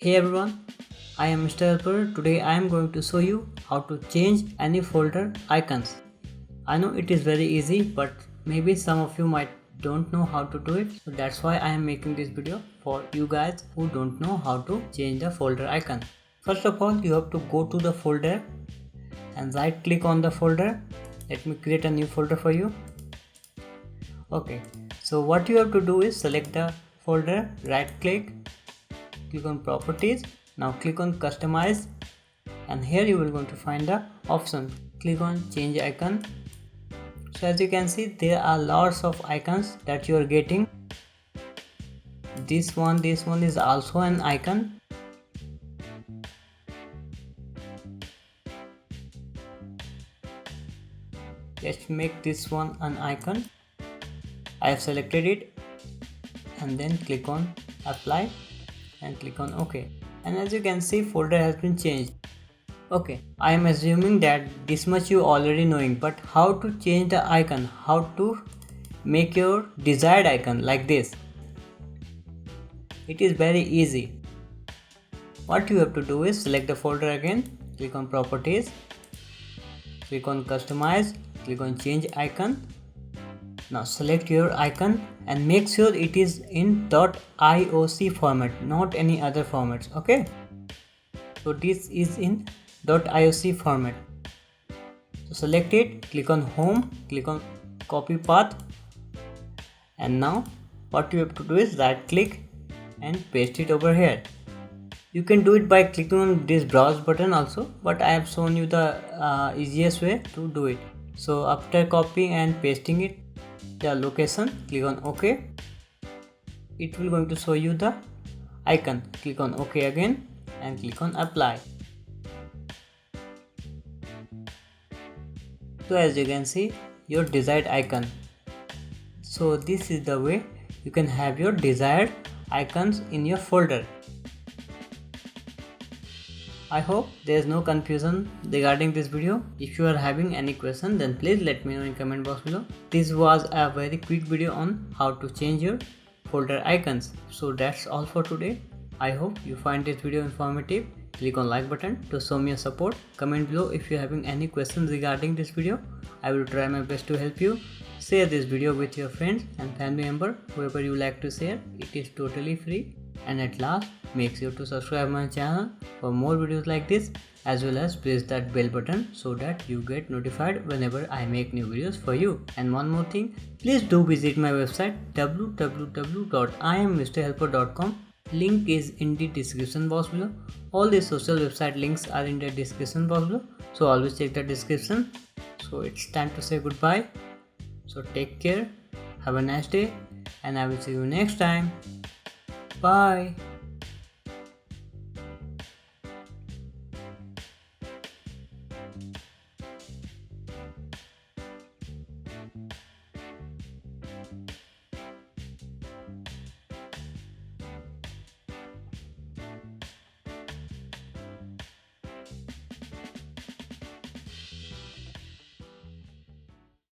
Hey everyone, I am Mr. Helper. Today I am going to show you how to change any folder icons. I know it is very easy, but maybe some of you might don't know how to do it. So that's why I am making this video for you guys who don't know how to change the folder icon. First of all, you have to go to the folder and right click on the folder. Let me create a new folder for you. Okay, so what you have to do is select the folder, right click on properties. Now click on customize, and here you will going to find the option. Click on change icon. So as you can see, there are lots of icons that you are getting. This one is also an icon. Let's make this one an icon. I have selected it and then click on apply and click on OK, and as you can see, folder has been changed. Okay, I am assuming that this much you already knowing, but how to change the icon, how to make your desired icon like this? It is very easy. What you have to do is select the folder again, click on properties, click on customize, click on change icon. Now select your icon and make sure it is in .ioc format, not any other formats. Okay, so this is in .ioc format. So select it, click on home, click on copy path, and now what you have to do is right click and paste it over here. You can do it by clicking on this browse button also, but I have shown you the easiest way to do it. So after copying and pasting it, the location, click on OK. It will going to show you the icon. Click on OK again and click on apply. So as you can see, your desired icon. So this is the way you can have your desired icons in your folder. I hope there is no confusion regarding this video. If you are having any question, then please let me know in comment box below. This was a very quick video on how to change your folder icons. So that's all for today. I hope you find this video informative. Click on like button to show me your support. Comment below if you are having any questions regarding this video. I will try my best to help you. Share this video with your friends and family member, whoever you like to share. It is totally free. And at last, make sure to subscribe my channel for more videos like this, as well as press that bell button so that you get notified whenever I make new videos for you. And one more thing, please do visit my website www.iammrhelper.com. Link is in the description box below. All the social website links are in the description box below, so always check the description. So it's time to say goodbye. So take care, have a nice day, and I will see you next time. Bye.